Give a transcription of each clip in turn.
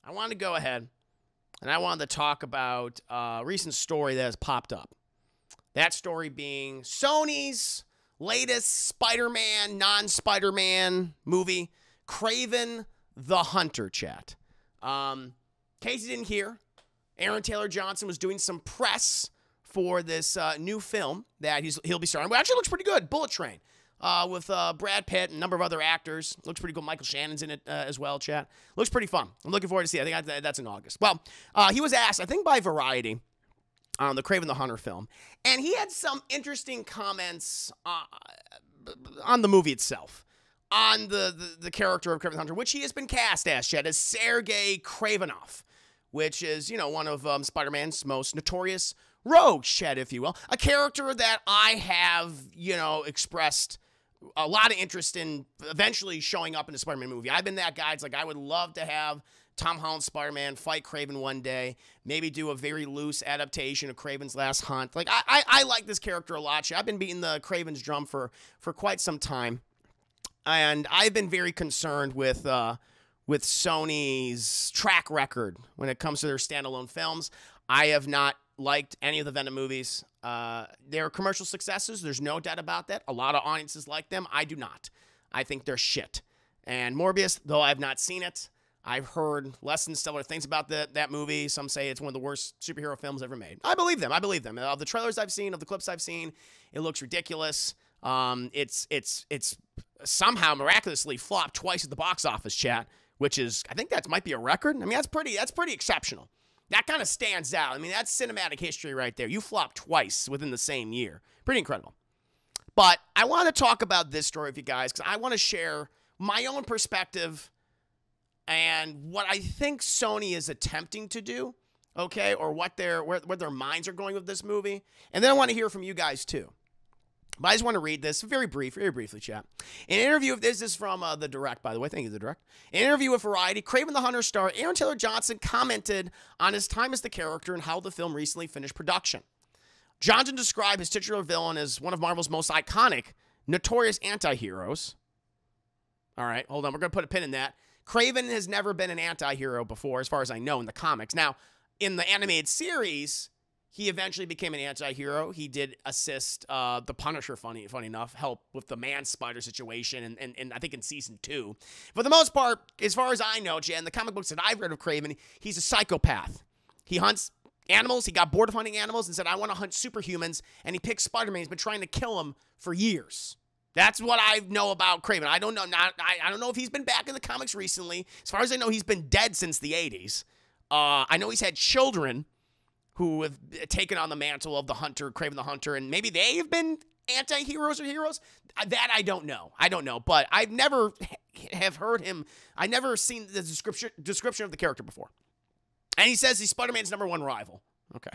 I want to go ahead and I wanted to talk about a recent story that has popped up. That story being Sony's latest Spider-Man, non-Spider-Man movie, Kraven the Hunter, chat. Case you didn't hear, Aaron Taylor Johnson was doing some press for this new film that he'll be starring. Well, actually looks pretty good, Bullet Train, with Brad Pitt and a number of other actors. Looks pretty cool. Michael Shannon's in it as well, chat. Looks pretty fun. I'm looking forward to see it. I think that's in August. Well, he was asked, I think by Variety, on the Kraven the Hunter film, and he had some interesting comments on the movie itself, on the character of Kraven the Hunter, which he has been cast as, chat, as Sergei Kravenov, which is, one of Spider-Man's most notorious rogues, chat, if you will. A character that I have, expressed a lot of interest in eventually showing up in a Spider-Man movie. I've been that guy. It's like I would love to have Tom Holland's Spider-Man fight Kraven one day, maybe do a very loose adaptation of Kraven's Last Hunt. Like, I like this character a lot. I've been beating the Kraven's drum for quite some time, and I've been very concerned with Sony's track record when it comes to their standalone films. I have not liked any of the Venom movies. They're commercial successes. There's no doubt about that. A lot of audiences like them. I do not. I think they're shit. And Morbius, though I've not seen it, I've heard less than stellar things about that movie. Some say it's one of the worst superhero films ever made. I believe them. Of the trailers I've seen, of the clips I've seen, it looks ridiculous. It's somehow miraculously flopped twice at the box office, chat, which is, I think that might be a record. I mean, that's pretty exceptional. That kind of stands out. I mean, that's cinematic history right there. You flopped twice within the same year. Pretty incredible. But I want to talk about this story with you guys because I want to share my own perspective and what I think Sony is attempting to do, okay, or where their minds are going with this movie. And then I want to hear from you guys too. But I just want to read this very briefly, chat. In an interview, this is from The Direct, by the way. Thank you, The Direct. In an interview with Variety, Kraven the Hunter star Aaron Taylor Johnson commented on his time as the character and how the film recently finished production. Johnson described his titular villain as one of Marvel's most iconic, notorious anti-heroes. All right, hold on. We're going to put a pin in that. Kraven has never been an anti-hero before, as far as I know, in the comics. Now, in the animated series, he eventually became an anti-hero. He did assist the Punisher, funny enough, help with the Man-Spider situation, and I think in season 2. For the most part, as far as I know, Jen, the comic books that I've read of Kraven, he's a psychopath. He hunts animals. He got bored of hunting animals and said, I want to hunt superhumans, and he picked Spider-Man. He's been trying to kill him for years. That's what I know about Kraven. I don't know. I don't know if he's been back in the comics recently. As far as I know, he's been dead since the 80s. I know he's had children who have taken on the mantle of the Hunter, Kraven the Hunter, and maybe they have been anti-heroes or heroes. That I don't know. But I've never have heard him. I've never seen the description of the character before. And he says he's Spider-Man's #1 rival. Okay.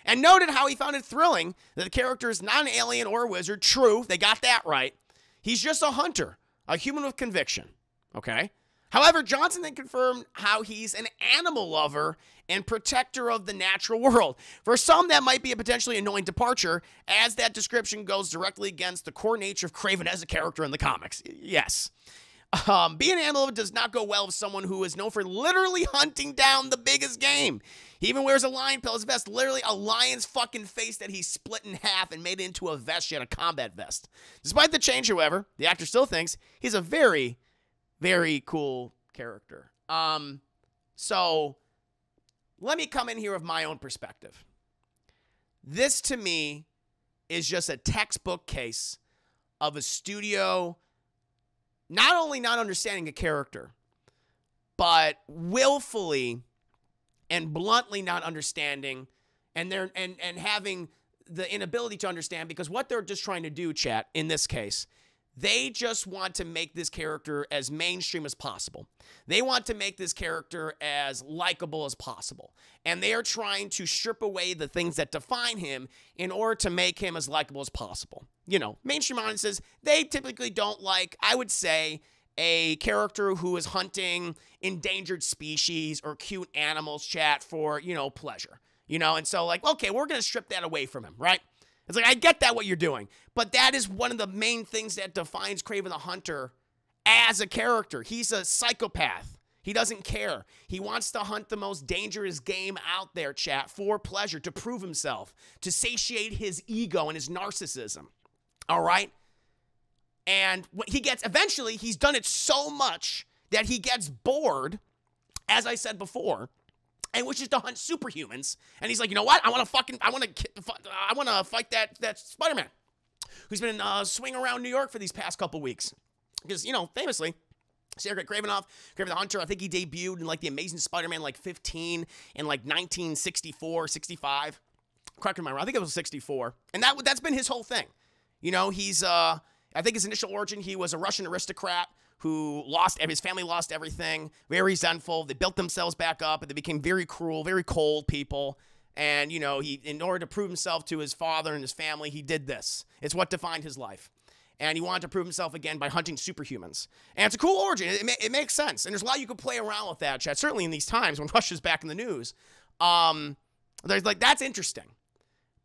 And noted how he found it thrilling that the character is not an alien or a wizard. True, they got that right. He's just a hunter, a human with conviction. Okay? However, Johnson then confirmed how he's an animal lover and protector of the natural world. For some, that might be a potentially annoying departure, as that description goes directly against the core nature of Kraven as a character in the comics. Yes. Being an animal lover does not go well with someone who is known for literally hunting down the biggest game. He even wears a lion pellet vest, literally a lion's fucking face that he split in half and made into a vest, yet a combat vest. Despite the change, however, the actor still thinks he's a very, very cool character. So let me come in here with my own perspective. This, to me, is just a textbook case of a studio not only not understanding a character, but willfully and bluntly not understanding and having the inability to understand, because what they're just trying to do, chat, in this case, they just want to make this character as mainstream as possible. They want to make this character as likable as possible. And they are trying to strip away the things that define him in order to make him as likable as possible. Mainstream audiences, they typically don't like, I would say, a character who is hunting endangered species or cute animals, chat, for, pleasure. And so, like, okay, we're going to strip that away from him, right? It's like, I get that, what you're doing. But that is one of the main things that defines Kraven the Hunter as a character. He's a psychopath. He doesn't care. He wants to hunt the most dangerous game out there, chat, for pleasure, to prove himself, to satiate his ego and his narcissism. All right? And what he gets, eventually, he's done it so much that he gets bored, as I said before, and wishes to hunt superhumans. And he's like, you know what? I want to fight that Spider-Man who's been swinging around New York for these past couple weeks. Because, you know, famously, Sergei Kravinoff, Kraven the Hunter, I think he debuted in like the Amazing Spider-Man like 15 in like 1964, 65. Correct me if I'm wrong. I think it was 64. And that's been his whole thing. You know, he's, I think his initial origin, he was a Russian aristocrat who his family lost everything, very resentful. They built themselves back up, and they became very cruel, very cold people. And, you know, in order to prove himself to his father and his family, he did this. It's what defined his life. And he wanted to prove himself again by hunting superhumans. And it's a cool origin. It makes sense. And there's a lot you could play around with that, chat. Certainly in these times when Russia's back in the news. There's like, that's interesting.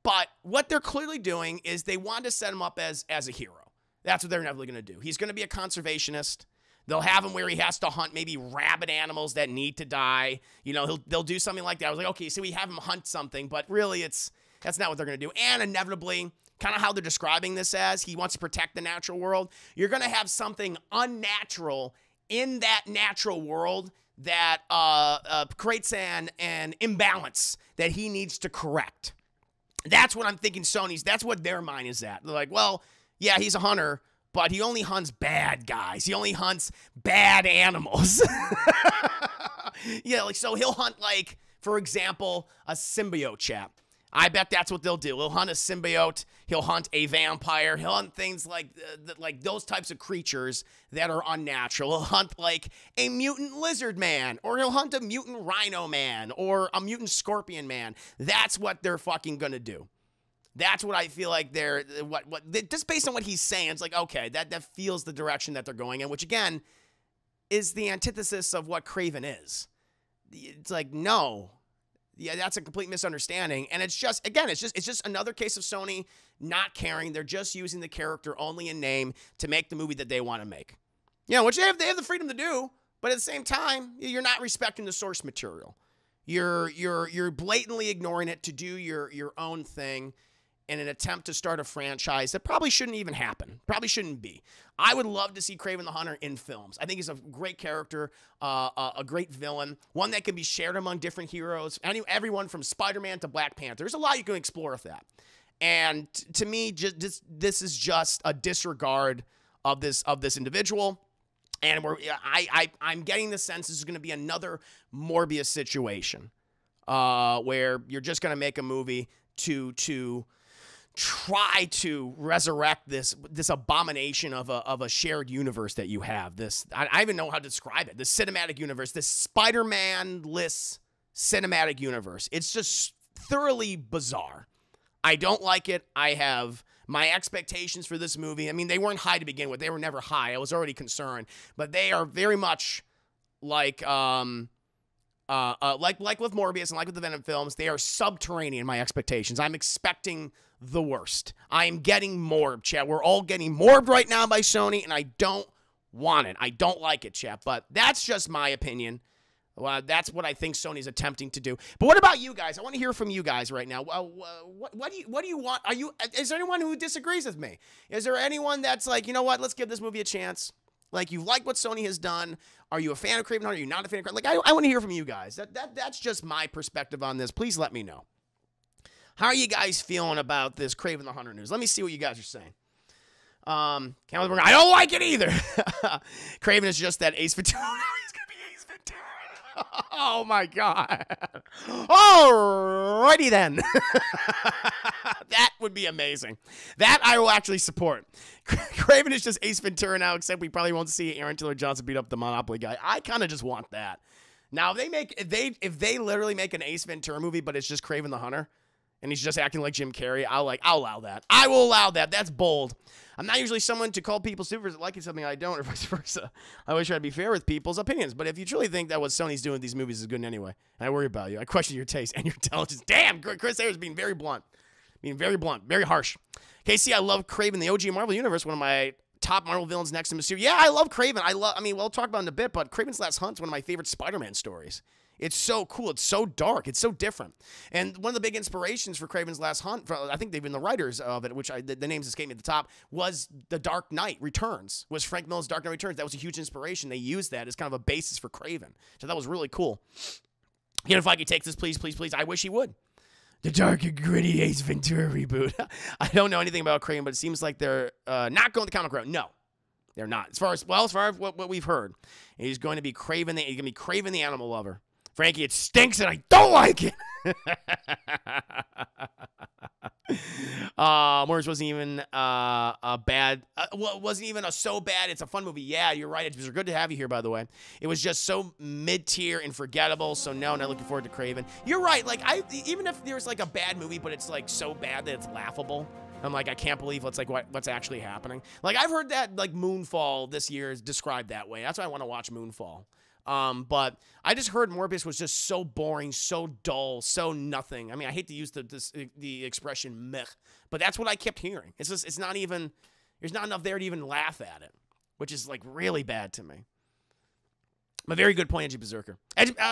But what they're clearly doing is they want to set him up as a hero. That's what they're inevitably going to do. He's going to be a conservationist. They'll have him where he has to hunt maybe rabid animals that need to die. You know, they'll do something like that. I was like, okay, so we have him hunt something, but really that's not what they're going to do. And inevitably, kind of how they're describing this as, he wants to protect the natural world. You're going to have something unnatural in that natural world that creates an imbalance that he needs to correct. That's what I'm thinking that's what their mind is at. They're like, well, yeah, he's a hunter, but he only hunts bad guys. He only hunts bad animals. Yeah, like, so he'll hunt, like, for example, a symbiote chap. I bet that's what they'll do. He'll hunt a symbiote. He'll hunt a vampire. He'll hunt things like those types of creatures that are unnatural. He'll hunt like a mutant lizard man, or he'll hunt a mutant rhino man, or a mutant scorpion man. That's what they're fucking gonna do. That's what I feel like just based on what he's saying, it's like, okay, that feels the direction that they're going in, which again is the antithesis of what Kraven is. It's like, no. Yeah, that's a complete misunderstanding. And it's just another case of Sony not caring. They're just using the character only in name to make the movie that they want to make. You know, which they have the freedom to do, but at the same time, you're not respecting the source material. You're blatantly ignoring it to do your own thing in an attempt to start a franchise that probably shouldn't even happen. Probably shouldn't be. I would love to see Kraven the Hunter in films. I think he's a great character, a great villain, one that can be shared among different heroes, everyone from Spider-Man to Black Panther. There's a lot you can explore with that. And to me, this is just a disregard of this individual. And I'm getting the sense this is going to be another Morbius situation, where you're just going to make a movie to try to resurrect this abomination of a shared universe that you have. I even know how to describe it. The cinematic universe, this Spider-Man-less cinematic universe. It's just thoroughly bizarre. I don't like it. I have my expectations for this movie. I mean, they weren't high to begin with. They were never high. I was already concerned, but they are very much like with Morbius and like with the Venom films, they are subterranean, my expectations. I'm expecting the worst. I am getting morbed, chat. We're all getting morbed right now by Sony, and I don't want it. I don't like it, chat. But that's just my opinion. Well, that's what I think Sony's attempting to do. But what about you guys? I want to hear from you guys right now. What do you want? Is there anyone who disagrees with me? Is there anyone that's like, you know what? Let's give this movie a chance. Like, you like what Sony has done. Are you a fan of Kraven Hunter? Are you not a fan of Kraven? Like, I want to hear from you guys. That's just my perspective on this. Please let me know. How are you guys feeling about this Kraven the Hunter news? Let me see what you guys are saying. I don't like it either. Kraven is just that Ace Ventura. He's going to be Ace Ventura. Oh, my God. Alrighty then. That would be amazing. That I will actually support. Kraven is just Ace Ventura now, except we probably won't see Aaron Taylor Johnson beat up the Monopoly guy. I kind of just want that. Now, if they literally make an Ace Ventura movie, but it's just Kraven the Hunter, and he's just acting like Jim Carrey, I'll allow that. I will allow that. That's bold. I'm not usually someone to call people super liking something I don't, or vice versa. I always try to be fair with people's opinions. But if you truly think that what Sony's doing with these movies is good anyway, and I worry about you, I question your taste and your intelligence. Damn, Chris Ayers being very blunt. Very harsh. KC, I love Kraven, the OG Marvel Universe, one of my top Marvel villains next to Mysterio. Yeah, I love Kraven. I mean, we'll talk about it in a bit, but Kraven's Last Hunt's one of my favorite Spider-Man stories. It's so cool. It's so dark. It's so different. And one of the big inspirations for Kraven's Last Hunt, I think they've been the writers of it, which the names escape me at the top, was The Dark Knight Returns. Was Frank Miller's Dark Knight Returns. That was a huge inspiration. They used that as kind of a basis for Kraven. So that was really cool. You know, if I could take this, please, please, please, I wish he would. The dark and gritty Ace Ventura reboot. I don't know anything about Kraven, but it seems like they're not going the comic route. No, they're not. As far as what we've heard, he's going to be Kraven. He's going to be Kraven the Animal Lover. Frankie, it stinks and I don't like it. Morris wasn't even a bad. Well, it wasn't even a so bad. It's a fun movie. Yeah, you're right. It was good to have you here, by the way. It was just so mid-tier and forgettable. So no, not looking forward to Kraven. You're right. Like even if there's like a bad movie, but it's like so bad that it's laughable. I'm like, I can't believe what's actually happening. Like I've heard that like Moonfall this year is described that way. That's why I want to watch Moonfall. But I just heard Morbius was just so boring, so dull, so nothing. I mean, I hate to use the expression meh, but that's what I kept hearing. It's just, it's not even, there's not enough there to even laugh at it, which is like really bad to me. A very good point, Edgy Berserker.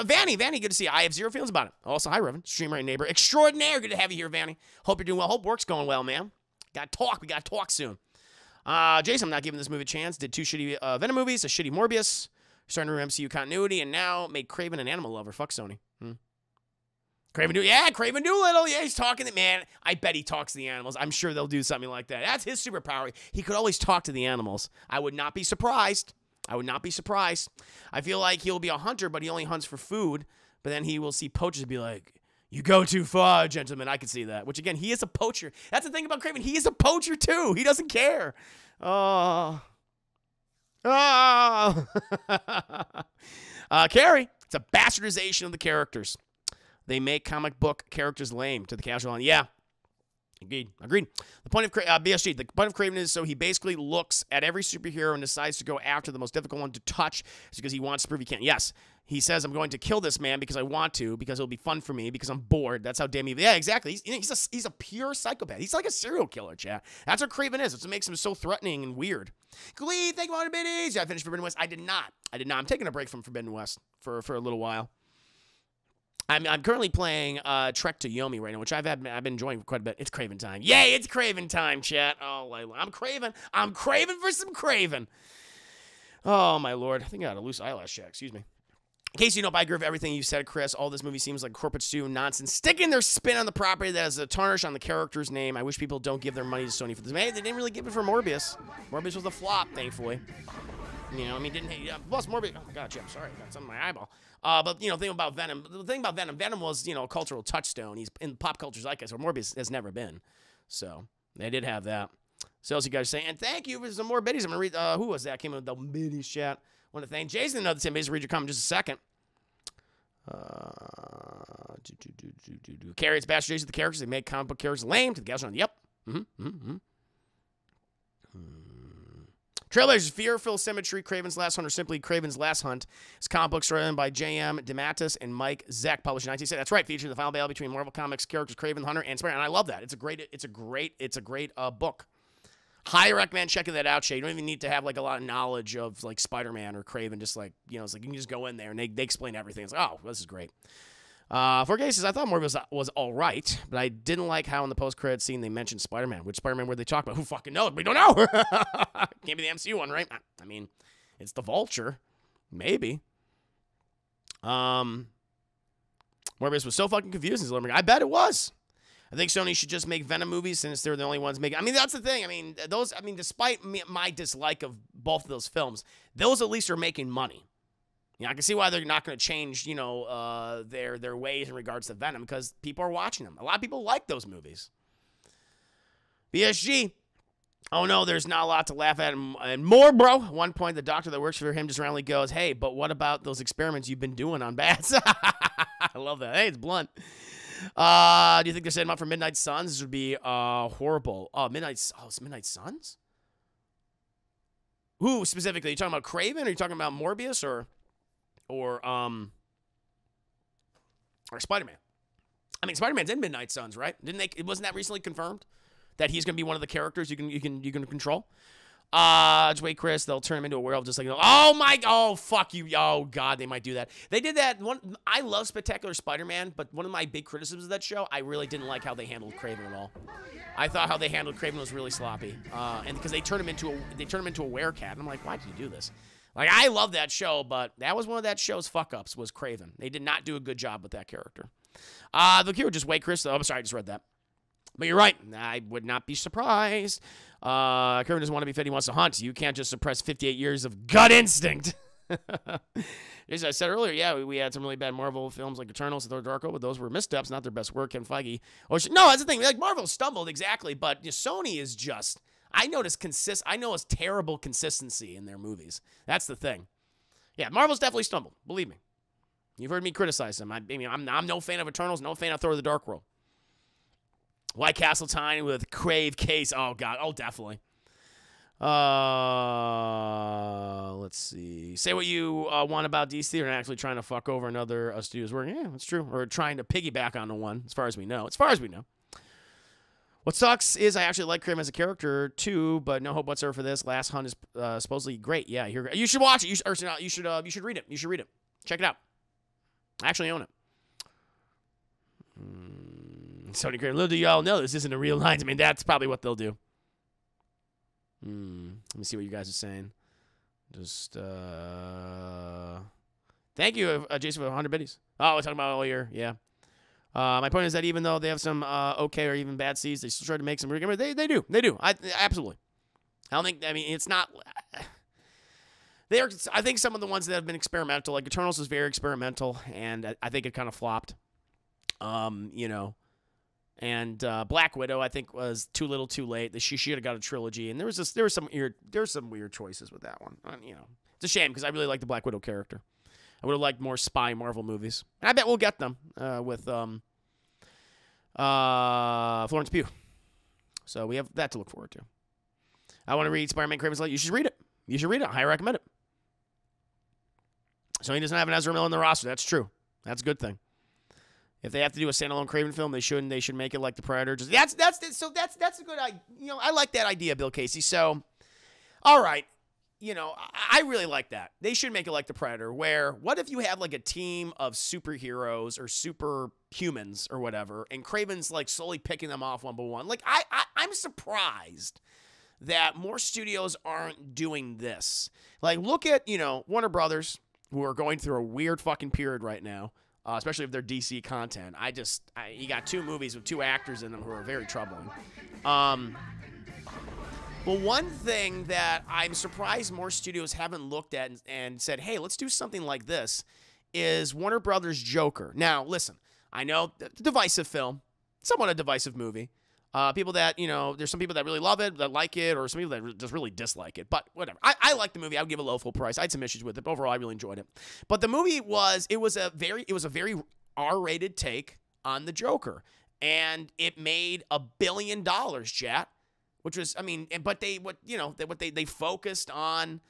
Vanny, good to see you. I have zero feelings about it. Also, hi, Reverend. Streamer and neighbor extraordinaire. Good to have you here, Vanny. Hope you're doing well. Hope work's going well, man. We got to talk soon. Jason, I'm not giving this movie a chance. Did 2 shitty Venom movies, a shitty Morbius. Starting to ruin MCU continuity, and now made Kraven an animal lover. Fuck Sony. Kraven Doolittle. Yeah, he's talking to, man. I bet he talks to the animals. I'm sure they'll do something like that. That's his superpower. He could always talk to the animals. I would not be surprised. I feel like he'll be a hunter, but he only hunts for food. But then he will see poachers and be like, "You go too far, gentlemen." I could see that. Which, again, he is a poacher. That's the thing about Kraven. He is a poacher, too. He doesn't care. Carrie, it's a bastardization of the characters. They make comic book characters lame to the casual audience. Yeah, agreed. The point of BSG, the point of Kraven is so he basically looks at every superhero and decides to go after the most difficult one to touch because he wants to prove he can. Yes, he says, "I'm going to kill this man because I want to, because it'll be fun for me, because I'm bored." That's how damn evil. Yeah, exactly. He's a pure psychopath. He's like a serial killer, chat. That's what Kraven is. That's what makes him so threatening and weird. Glee, thank you, Biddies. Yeah, I finished Forbidden West. I did not. I'm taking a break from Forbidden West for a little while. I'm currently playing Trek to Yomi right now, which I've been enjoying quite a bit. It's Kraven time. Yay, it's Kraven time, chat. Oh, I'm Kraven. I'm Kraven for some Kraven. Oh, my Lord. I think I got a loose eyelash, chat. Excuse me. In case you don't, I agree with everything you said, Chris. All this movie seems like corporate stew nonsense, sticking their spin on the property that has a tarnish on the character's name. I wish people don't give their money to Sony for this. Man, they didn't really give it for Morbius. Morbius was a flop, thankfully. You know, I mean, plus Morbius. Oh, God, Jim, sorry. I got something in my eyeball. But, you know, the thing about Venom was, you know, a cultural touchstone. He's in pop culture zeitgeist, where Morbius has never been. So, they did have that. So, as you guys say, and thank you for some more biddies. I'm going to read, who was that? Came in with the biddies chat. I want to thank Jason, another 10 biddies. Read your comment in just a second. Carrie, it's bastardization of the characters. They make comic book characters lame to the gals on. Yep. Trailers, Fearful Symmetry, Kraven's Last Hunt, or simply Kraven's Last Hunt. It's comic books written by J.M. DeMatteis and Mike Zeck, published in 1960. That's right, featuring the final battle between Marvel Comics characters Kraven the Hunter and Spider-Man. And I love that. It's a great book. Highly recommend checking that out, Shay. You don't even need to have like a lot of knowledge of like Spider-Man or Kraven. Just like, you know, it's like you can just go in there and they explain everything. It's like, oh, this is great. 4K says, I thought Morbius was all right, but I didn't like how in the post-credit scene they mentioned Spider-Man. Which Spider-Man were they talking about? Who fucking knows? We don't know. Can't be the MCU one, right? I mean, it's the Vulture. Maybe. Morbius was so fucking confusing. I bet it was. I think Sony should just make Venom movies since they're the only ones making. I mean, that's the thing. I mean, despite my dislike of both of those films, those at least are making money. You know, I can see why they're not going to change, you know, their ways in regards to Venom, because people are watching them. A lot of people like those movies. BSG. Oh, no, there's not a lot to laugh at. And more, bro. At one point, the doctor that works for him just randomly goes, "Hey, but what about those experiments you've been doing on bats?" I love that. Hey, it's blunt. Do you think they're setting up for Midnight Suns? This would be horrible. It's Midnight Suns? Who specifically? Are you talking about Kraven? Or are you talking about Morbius or Spider-Man? I mean, Spider-Man's in Midnight Suns, right? Wasn't that recently confirmed that he's going to be one of the characters you can control? Just wait, Chris. They'll turn him into a werewolf just like, oh, fuck you. Oh, God, they might do that. They did that. I love Spectacular Spider-Man, but one of my big criticisms of that show, I really didn't like how they handled Kraven at all. I thought how they handled Kraven was really sloppy. And because they turned him into a werecat. And I'm like, why did you do this? Like, I love that show, but that was one of that show's fuck-ups was Kraven. They did not do a good job with that character. The cure, just wait, Chris. Oh, I'm sorry, I just read that. But you're right. I would not be surprised. Kraven doesn't want to be fed. He wants to hunt. You can't just suppress 58 years of gut instinct. As I said earlier, yeah, we had some really bad Marvel films like Eternals and Thor: Dark World, but those were missteps, not their best work. Kevin Feige. No, that's the thing. Like, Marvel stumbled, exactly, but Sony is just... I notice terrible consistency in their movies. That's the thing. Yeah, Marvel's definitely stumbled. Believe me. You've heard me criticize them. I'm no fan of Eternals, no fan of Thor: The Dark World. White Castle Tiny with Crave Case. Oh, God. Oh, definitely. Let's see. Say what you want about DC. They're actually trying to fuck over another studio's work. Yeah, that's true. Or trying to piggyback onto one, as far as we know. What sucks is I actually like Kraven as a character, too, but no hope whatsoever for this. Last Hunt is supposedly great. Yeah, you should watch it. You should read it. You should read it. Check it out. I actually own it. Sony Kraven, little do y'all know this isn't a real line. I mean, that's probably what they'll do. Let me see what you guys are saying. Just, thank you, Jason, for 100 biddies. Oh, we're talking about all year. Yeah. My point is that even though they have some okay or even bad seeds, they still try to make some. They do. Absolutely. I don't think. I mean, it's not. I think some of the ones that have been experimental, like Eternals, is very experimental, and I think it kind of flopped. And Black Widow, I think, was too little, too late. She should have got a trilogy, and there was some weird choices with that one. It's a shame because I really like the Black Widow character. I would have liked more spy Marvel movies, and I bet we'll get them with Florence Pugh. So we have that to look forward to. I want to read Spider-Man: Kraven's Light. You should read it. I highly recommend it. So he doesn't have an Ezra Miller in the roster. That's true. That's a good thing. If they have to do a standalone Kraven film, they shouldn't. They should make it like The Predator. That's a good idea. I like that idea, Bill Casey. So, all right, I really like that. They should make it like The Predator. Where what if you have like a team of superheroes or superhumans or whatever, and Kraven's like slowly picking them off one by one. Like I'm surprised that more studios aren't doing this. Like look at Warner Brothers, who are going through a weird fucking period right now. Especially if they're DC content. You got 2 movies with 2 actors in them who are very troubling. Well, one thing that I'm surprised more studios haven't looked at and said, hey, let's do something like this, is Warner Brothers' Joker. Now, listen, I know divisive film, somewhat a divisive movie. People that, there's some people that really love it, that like it, or some people that just really dislike it. But whatever. I like the movie. I would give it a low full price. I had some issues with it, but overall, I really enjoyed it. But the movie was a very R-rated take on the Joker. And it made $1 billion, chat. Which was, but they focused on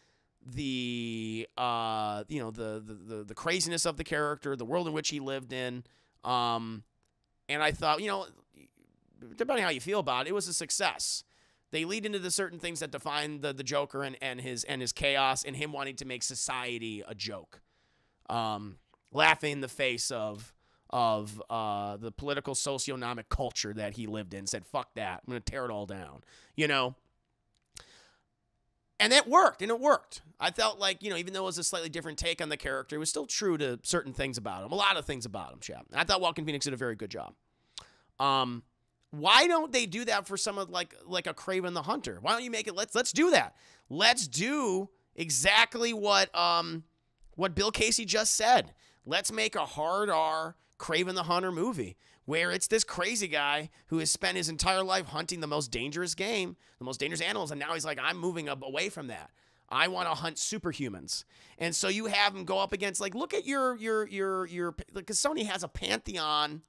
the the craziness of the character, the world in which he lived in. And I thought, depending on how you feel about it, it was a success. They lead into the certain things that define the Joker and his chaos and him wanting to make society a joke. Laughing in the face of the political socioeconomic culture that he lived in, said, fuck that. I'm going to tear it all down. And it worked. I felt like, even though it was a slightly different take on the character, it was still true to certain things about him. A lot of things about him, chap. And I thought Joaquin Phoenix did a very good job. Why don't they do that for someone like a Kraven the Hunter? Why don't you make it? Let's do that. Let's do exactly what Bill Casey just said. Let's make a hard R Kraven the Hunter movie where it's this crazy guy who has spent his entire life hunting the most dangerous game, the most dangerous animals, and now he's like, I'm moving away from that. I want to hunt superhumans. And so you have him go up against, like, look at your because Sony has a pantheon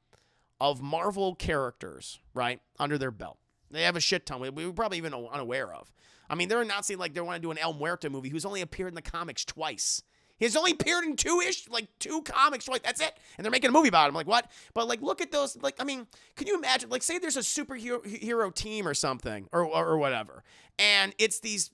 of Marvel characters, right, under their belt. They have a shit ton we were probably even unaware of. They're announcing like they want to do an El Muerto movie who's only appeared in the comics twice. He's only appeared in 2 comics twice. That's it. And they're making a movie about him. Like, what? But, like, look at those. Like, can you imagine? Like, say there's a superhero team or something or whatever. And it's these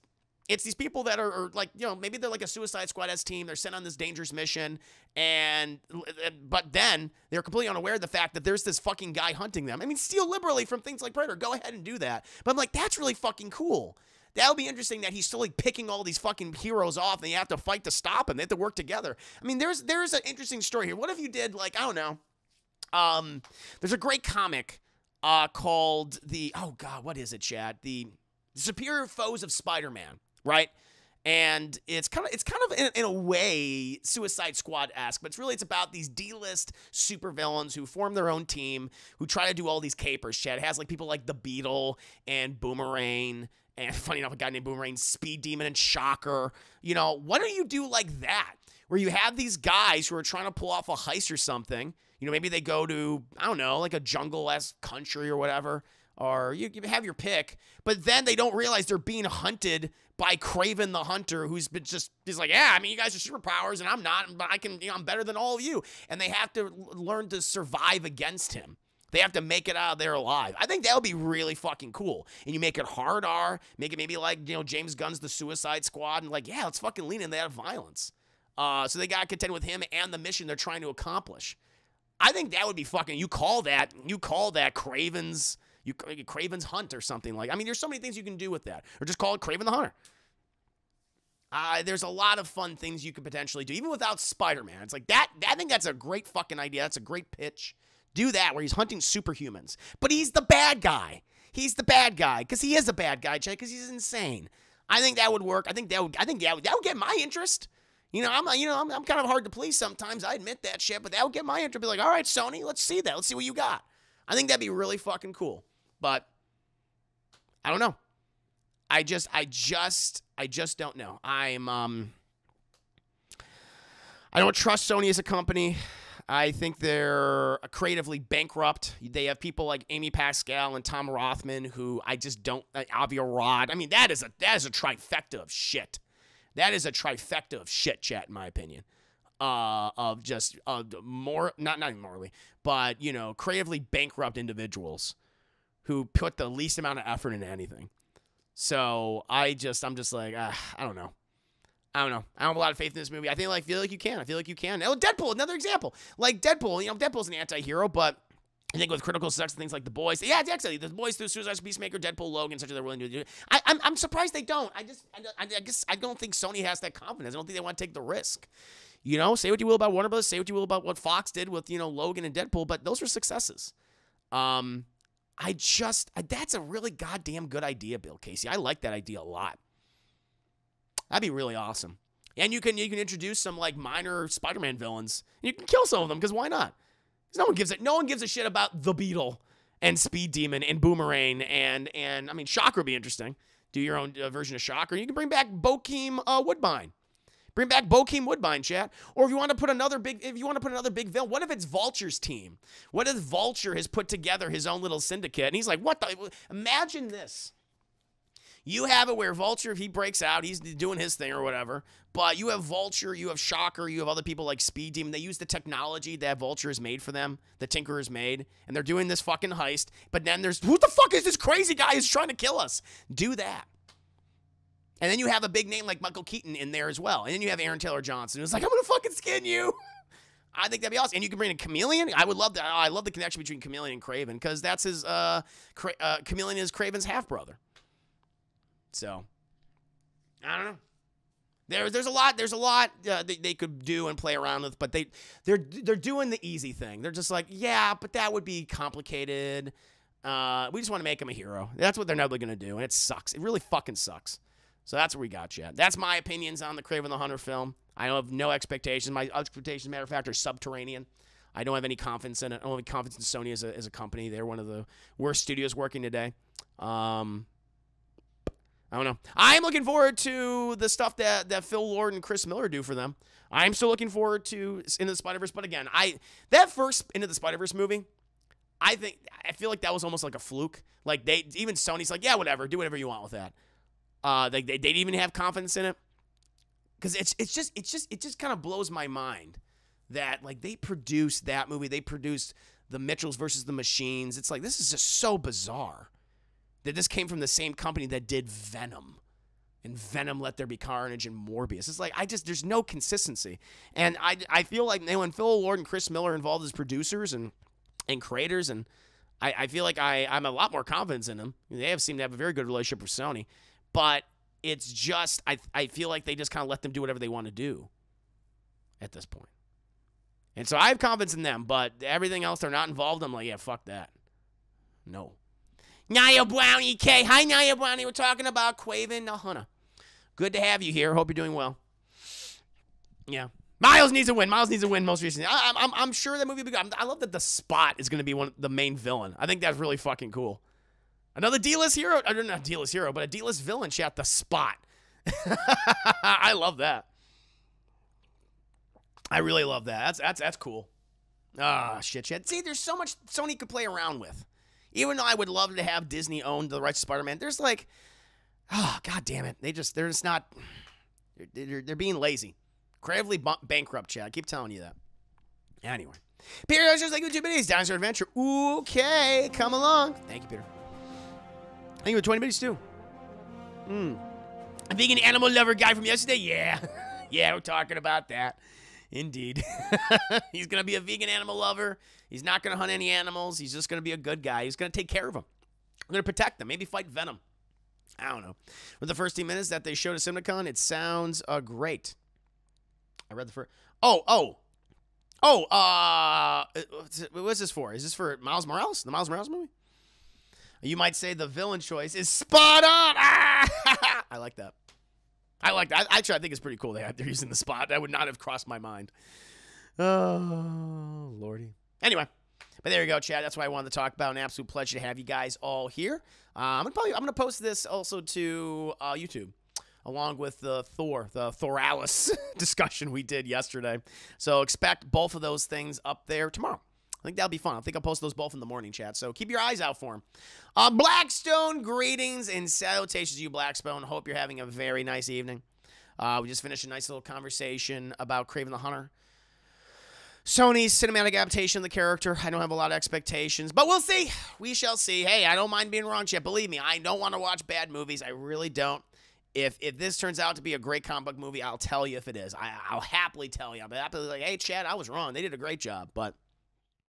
It's these people that are like, maybe they're like a Suicide Squad-esque team. They're sent on this dangerous mission, but then they're completely unaware of the fact that there's this fucking guy hunting them. I mean, steal liberally from things like Predator. Go ahead and do that. But I'm like, that's really fucking cool. That would be interesting that he's still like picking all these fucking heroes off and you have to fight to stop him. They have to work together. I mean, there's an interesting story here. What if you did like, I don't know, there's a great comic called what is it, Chad? The Superior Foes of Spider-Man, right? And it's kind of in a way Suicide Squad-esque, but it's about these D-list supervillains who form their own team, who try to do all these capers, Chad. It has like people like the Beetle and Boomerang, and funny enough, a guy named Boomerang, Speed Demon, and Shocker. Why don't you do like that, where you have these guys who are trying to pull off a heist or something. Maybe they go to, I don't know, like a jungle-esque country or whatever, or you have your pick, but then they don't realize they're being hunted by Kraven the Hunter, he's like, yeah, I mean, you guys are superpowers, and I'm not, but I'm better than all of you, and they have to learn to survive against him. They have to make it out of there alive. I think that would be really fucking cool. And you make it hard R, make it maybe like, James Gunn's The Suicide Squad, and like, yeah, let's fucking lean into that violence. So they got to contend with him and the mission they're trying to accomplish. I think that would be fucking, you call that Kraven's Hunt or something like. I mean, there's so many things you can do with that, or just call it Kraven the Hunter. There's a lot of fun things you could potentially do, even without Spider-Man. It's like that. I think that's a great fucking idea. That's a great pitch. Do that where he's hunting superhumans, but he's the bad guy. He's the bad guy because he is a bad guy, Chad. Because he's insane. I think that would work. I think that would get my interest. I'm kind of hard to please sometimes. I admit that shit, but that would get my interest. Be like, all right, Sony, let's see that. Let's see what you got. I think that'd be really fucking cool. But I don't know. I just don't know. I don't trust Sony as a company. I think they're creatively bankrupt. They have people like Amy Pascal and Tom Rothman, who I just don't. Avi Arad. I mean, that is a trifecta of shit. That is a trifecta of shit, chat, in my opinion. Of just more, not even morally, but creatively bankrupt individuals who put the least amount of effort into anything. So I'm just like, I don't know. I don't have a lot of faith in this movie. I feel like you can. Oh, Deadpool, another example. Like Deadpool, Deadpool's an anti-hero, but I think with critical success, things like The Boys. Yeah, actually, The Boys through Suicide Squad, Peacemaker, Deadpool, Logan, such as they're willing to do. I'm surprised they don't. I guess I don't think Sony has that confidence. I don't think they want to take the risk. Say what you will about Warner Bros. Say what you will about what Fox did with, Logan and Deadpool, but those were successes. That's a really goddamn good idea, Bill Casey. I like that idea a lot. That'd be really awesome. And you can introduce some like minor Spider-Man villains. And you can kill some of them, because why not? Because no one gives a shit about the Beetle and Speed Demon and Boomerang and I mean, Shocker would be interesting. Do your own version of Shocker. You can bring back Bokeem Woodbine. Bring back Bokeem Woodbine, chat. Or if you want to put another big villain, what if it's Vulture's team? What if Vulture has put together his own little syndicate? And he's like, what the? Imagine this. You have it where Vulture, if he breaks out, he's doing his thing or whatever. But you have Vulture, you have Shocker, you have other people like Speed Demon. They use the technology that Vulture has made for them, the Tinker has made, and they're doing this fucking heist. But then who the fuck is this crazy guy who's trying to kill us? Do that. And then you have a big name like Michael Keaton in there as well. And then you have Aaron Taylor Johnson who's like, I'm going to fucking skin you. I think that'd be awesome. And you can bring in Chameleon. I would love that. I love the connection between Chameleon and Kraven, because that's his, Chameleon is Kraven's half-brother. So, I don't know. There's a lot they could do and play around with, but they're doing the easy thing. They're just like, yeah, but that would be complicated. We just want to make him a hero. That's what they're never going to do, and it sucks. It really fucking sucks. So that's what we got, Chad. That's my opinions on the Kraven the Hunter film. I have no expectations. My expectations, matter of fact, are subterranean. I don't have any confidence in it. I don't have any confidence in Sony as a company. They're one of the worst studios working today. I don't know. I'm looking forward to the stuff that Phil Lord and Chris Miller do for them. I'm still looking forward to Into the Spider-Verse. But again, that first Into the Spider-Verse movie, I feel like that was almost like a fluke. Like even Sony's like, yeah, whatever, do whatever you want with that. They didn't even have confidence in it, because it just kind of blows my mind that like they produced that movie, they produced the Mitchells versus the Machines. It's like, this is just so bizarre that this came from the same company that did Venom. and Venom, Let There Be Carnage, and Morbius. It's like, there's no consistency. And I feel like when Phil Lord and Chris Miller involved as producers and creators, and I feel like I'm a lot more confident in them. They seem to have a very good relationship with Sony. But it's just, I feel like they just kind of let them do whatever they want to do at this point. And so I have confidence in them, but everything else they're not involved in, I'm like, yeah, fuck that. No. Nia Brownie K. Hi, Nia Brownie. We're talking about Quaven Nahuna. Good to have you here. Hope you're doing well. Yeah. Miles needs a win. Miles needs a win most recently. I'm sure that movie will be good. I love that the Spot is going to be the main villain. I think that's really fucking cool. Another D-list hero. Not D-list hero, but a D-list villain. Chat, the Spot. I love that. I really love that. That's cool. Shit. See, there's so much Sony could play around with. Even though I would love to have Disney own the rights to Spider-Man, there's like, god damn it. They're just not, they're being lazy. Creatively bankrupt, Chad. I keep telling you that. Anyway. Peter, I was just like 2 minutes. Dinosaur Adventure. Okay, come along. Thank you, Peter. Thank you for 20 minutes, too. A vegan animal lover guy from yesterday? Yeah. Yeah, we're talking about that. Indeed. He's going to be a vegan animal lover. He's not going to hunt any animals. He's just going to be a good guy. He's going to take care of them. I'm going to protect them. Maybe fight Venom. I don't know. With the first 10 minutes that they showed at CinemaCon, it sounds great. I read the first. What's this for? Is this for Miles Morales? The Miles Morales movie? You might say the villain choice is spot on. I like that. Actually, I think it's pretty cool they're using the Spot. That would not have crossed my mind. Oh, Lordy. Anyway, but there you go, Chad. That's what I wanted to talk about. An absolute pleasure to have you guys all here. I'm gonna post this also to YouTube, along with the Thoralis discussion we did yesterday. So expect both of those things up there tomorrow. I think that'll be fun. I think I'll post those both in the morning, chat. So keep your eyes out for them. Blackstone, greetings and salutations to you, Blackstone. Hope you're having a very nice evening. We just finished a nice little conversation about Kraven the Hunter. Sony's cinematic adaptation of the character. I don't have a lot of expectations, but we'll see. We shall see. Hey, I don't mind being wrong, chat. Believe me, I don't want to watch bad movies. I really don't. If this turns out to be a great comic book movie, I'll tell you if it is. I'll happily tell you. I'll be happily like, hey, Chad, I was wrong. They did a great job, but